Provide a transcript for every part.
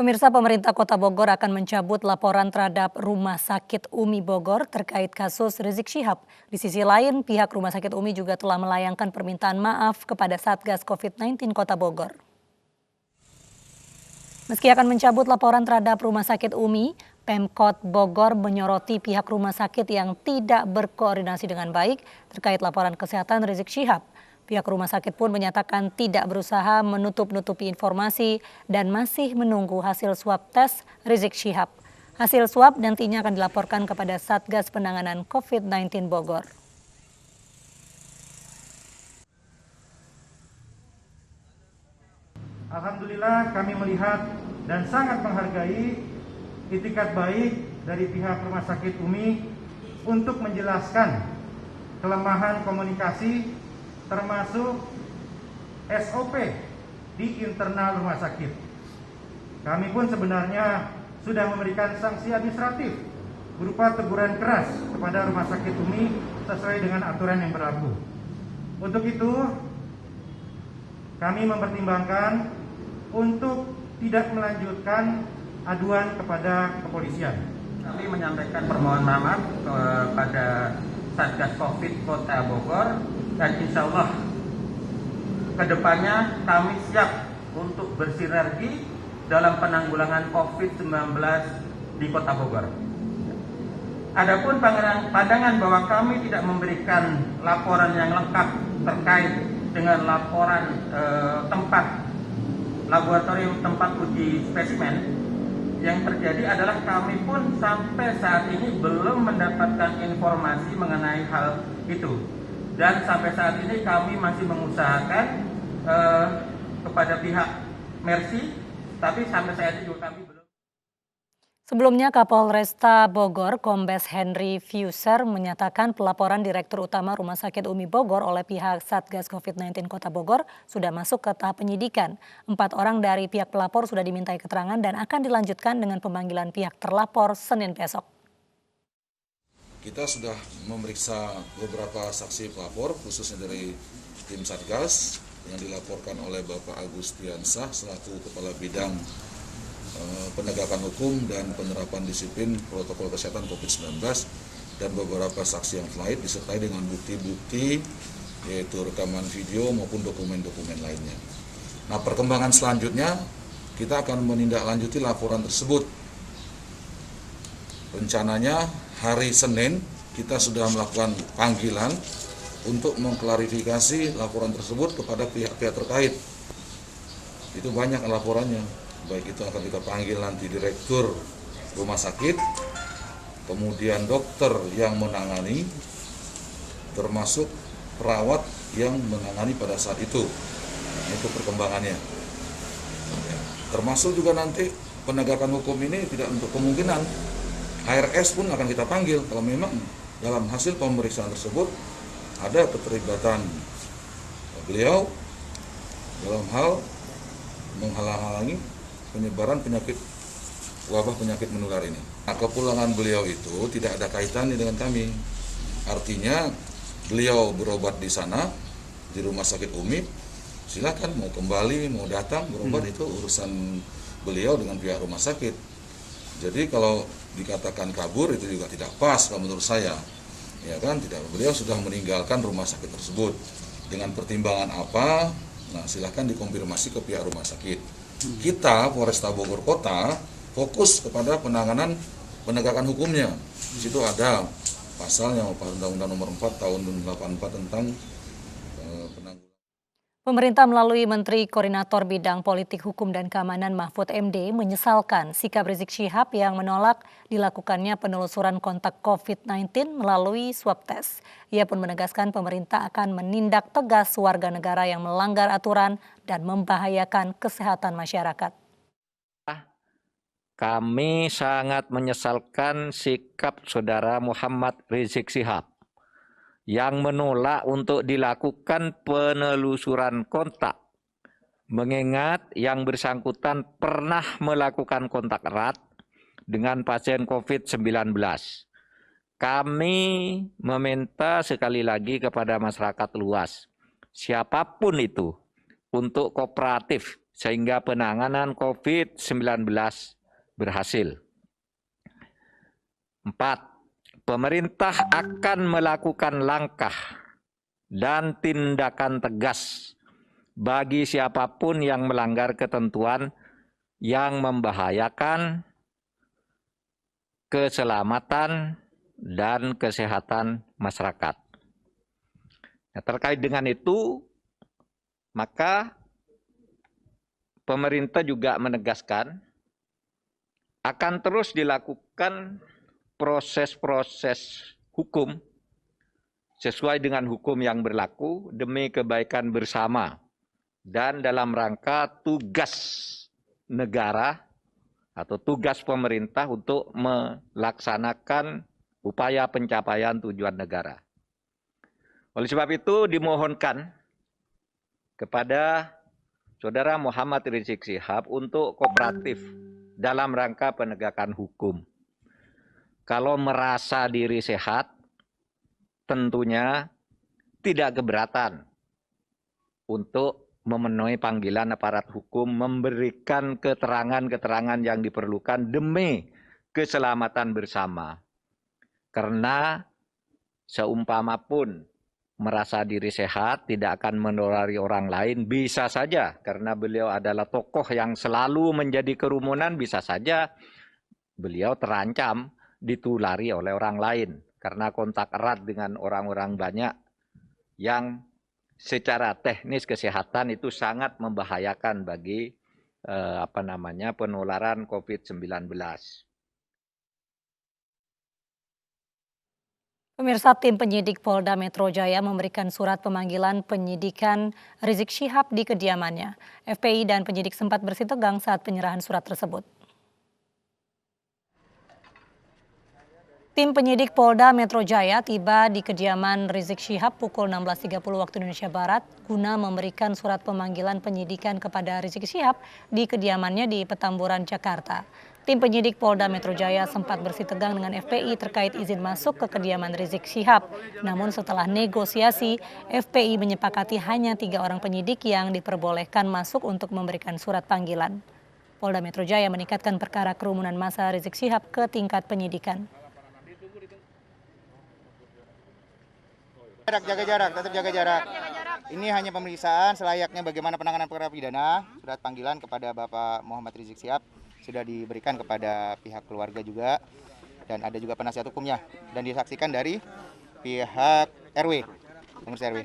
Pemirsa, pemerintah Kota Bogor akan mencabut laporan terhadap Rumah Sakit Umi Bogor terkait kasus Rizik Syihab. Di sisi lain, pihak Rumah Sakit Umi juga telah melayangkan permintaan maaf kepada Satgas COVID-19 Kota Bogor. Meski akan mencabut laporan terhadap Rumah Sakit Umi, Pemkot Bogor menyoroti pihak rumah sakit yang tidak berkoordinasi dengan baik terkait laporan kesehatan Rizik Syihab. Pihak rumah sakit pun menyatakan tidak berusaha menutup-nutupi informasi dan masih menunggu hasil swab tes Rizik Syihab. Hasil swab nantinya akan dilaporkan kepada Satgas Penanganan COVID-19 Bogor. Alhamdulillah kami melihat dan sangat menghargai itikat baik dari pihak Rumah Sakit Umi untuk menjelaskan kelemahan komunikasi termasuk SOP di internal rumah sakit. Kami pun sebenarnya sudah memberikan sanksi administratif berupa teguran keras kepada Rumah Sakit Umi sesuai dengan aturan yang berlaku. Untuk itu, kami mempertimbangkan untuk tidak melanjutkan aduan kepada kepolisian. Kami menyampaikan permohonan maaf kepada Satgas Covid Kota Bogor dan insya Allah kedepannya kami siap untuk bersinergi dalam penanggulangan COVID-19 di Kota Bogor. Adapun pandangan bahwa kami tidak memberikan laporan yang lengkap terkait dengan laporan laboratorium tempat uji spesimen, yang terjadi adalah kami pun sampai saat ini belum mendapatkan informasi mengenai hal itu. Dan sampai saat ini kami masih mengusahakan kepada pihak Mercy, tapi sampai saat ini juga kami belum. Sebelumnya, Kapolresta Bogor, Kombes Henry Fusser menyatakan pelaporan Direktur Utama Rumah Sakit Umi Bogor oleh pihak Satgas COVID-19 Kota Bogor sudah masuk ke tahap penyidikan. 4 orang dari pihak pelapor sudah dimintai keterangan dan akan dilanjutkan dengan pemanggilan pihak terlapor Senin besok. Kita sudah memeriksa beberapa saksi pelapor, khususnya dari tim Satgas yang dilaporkan oleh Bapak Agustiansah selaku Kepala Bidang Penegakan Hukum dan Penerapan Disiplin Protokol Kesehatan COVID-19 dan beberapa saksi yang lain disertai dengan bukti-bukti yaitu rekaman video maupun dokumen-dokumen lainnya. Nah, perkembangan selanjutnya kita akan menindaklanjuti laporan tersebut. Rencananya hari Senin kita sudah melakukan panggilan untuk mengklarifikasi laporan tersebut kepada pihak-pihak terkait. Itu banyak laporannya, baik itu akan kita panggil nanti Direktur Rumah Sakit, kemudian dokter yang menangani, termasuk perawat yang menangani pada saat itu. Itu perkembangannya. Termasuk juga nanti penegakan hukum ini tidak untuk kemungkinan HRS pun akan kita panggil kalau memang dalam hasil pemeriksaan tersebut ada keterlibatan beliau dalam hal menghalang-halangi penyebaran wabah penyakit menular ini. Nah, kepulangan beliau itu tidak ada kaitannya dengan kami. Artinya beliau berobat di sana di Rumah Sakit Umi, silakan mau kembali mau datang berobat itu urusan beliau dengan pihak rumah sakit. Jadi kalau dikatakan kabur itu juga tidak pas kalau menurut saya. Ya kan, tidak, beliau sudah meninggalkan rumah sakit tersebut. Dengan pertimbangan apa? Nah, silahkan dikonfirmasi ke pihak rumah sakit. Kita Polresta Bogor Kota fokus kepada penanganan penegakan hukumnya. Di situ ada pasalnya Undang-Undang Nomor 4 Tahun 1984 tentang penanggulangan. Pemerintah melalui Menteri Koordinator Bidang Politik Hukum dan Keamanan Mahfud MD menyesalkan sikap Rizik Syihab yang menolak dilakukannya penelusuran kontak COVID-19 melalui swab test. Ia pun menegaskan pemerintah akan menindak tegas warga negara yang melanggar aturan dan membahayakan kesehatan masyarakat. Kami sangat menyesalkan sikap Saudara Muhammad Rizik Syihab yang menolak untuk dilakukan penelusuran kontak, mengingat yang bersangkutan pernah melakukan kontak erat dengan pasien COVID-19. Kami meminta sekali lagi kepada masyarakat luas, siapapun itu, untuk kooperatif sehingga penanganan COVID-19 berhasil. 4. Pemerintah akan melakukan langkah dan tindakan tegas bagi siapapun yang melanggar ketentuan yang membahayakan keselamatan dan kesehatan masyarakat. Nah, terkait dengan itu, maka pemerintah juga menegaskan akan terus dilakukan proses-proses hukum sesuai dengan hukum yang berlaku demi kebaikan bersama dan dalam rangka tugas negara atau tugas pemerintah untuk melaksanakan upaya pencapaian tujuan negara. Oleh sebab itu dimohonkan kepada Saudara Muhammad Rizik Syihab untuk kooperatif dalam rangka penegakan hukum. Kalau merasa diri sehat, tentunya tidak keberatan untuk memenuhi panggilan aparat hukum, memberikan keterangan-keterangan yang diperlukan demi keselamatan bersama. Karena seumpama pun merasa diri sehat, tidak akan menulari orang lain, bisa saja karena beliau adalah tokoh yang selalu menjadi kerumunan, bisa saja beliau terancam ditulari oleh orang lain karena kontak erat dengan orang-orang banyak yang secara teknis kesehatan itu sangat membahayakan bagi penularan COVID-19. Pemirsa, tim penyidik Polda Metro Jaya memberikan surat pemanggilan penyidikan Rizik Syihab di kediamannya. FPI dan penyidik sempat bersih tegang saat penyerahan surat tersebut. Tim penyidik Polda Metro Jaya tiba di kediaman Rizik Syihab pukul 16.30 waktu Indonesia Barat guna memberikan surat pemanggilan penyidikan kepada Rizik Syihab di kediamannya di Petamburan, Jakarta. Tim penyidik Polda Metro Jaya sempat bersih tegang dengan FPI terkait izin masuk ke kediaman Rizik Syihab. Namun setelah negosiasi, FPI menyepakati hanya 3 orang penyidik yang diperbolehkan masuk untuk memberikan surat panggilan. Polda Metro Jaya meningkatkan perkara kerumunan massa Rizik Syihab ke tingkat penyidikan. Jaga jarak, tetap jaga jarak. Ini hanya pemeriksaan selayaknya bagaimana penanganan perkara pidana. Surat panggilan kepada Bapak Muhammad Rizik Syihab sudah diberikan kepada pihak keluarga juga, dan ada juga penasihat hukumnya, dan disaksikan dari pihak RW, pengurus RW.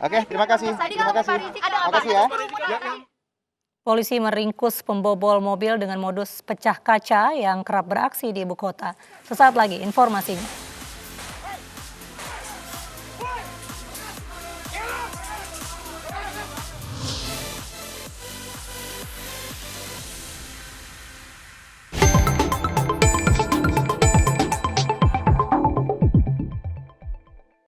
Oke, terima kasih. Terima kasih ya. Polisi meringkus pembobol mobil dengan modus pecah kaca yang kerap beraksi di ibu kota. Sesaat lagi informasinya.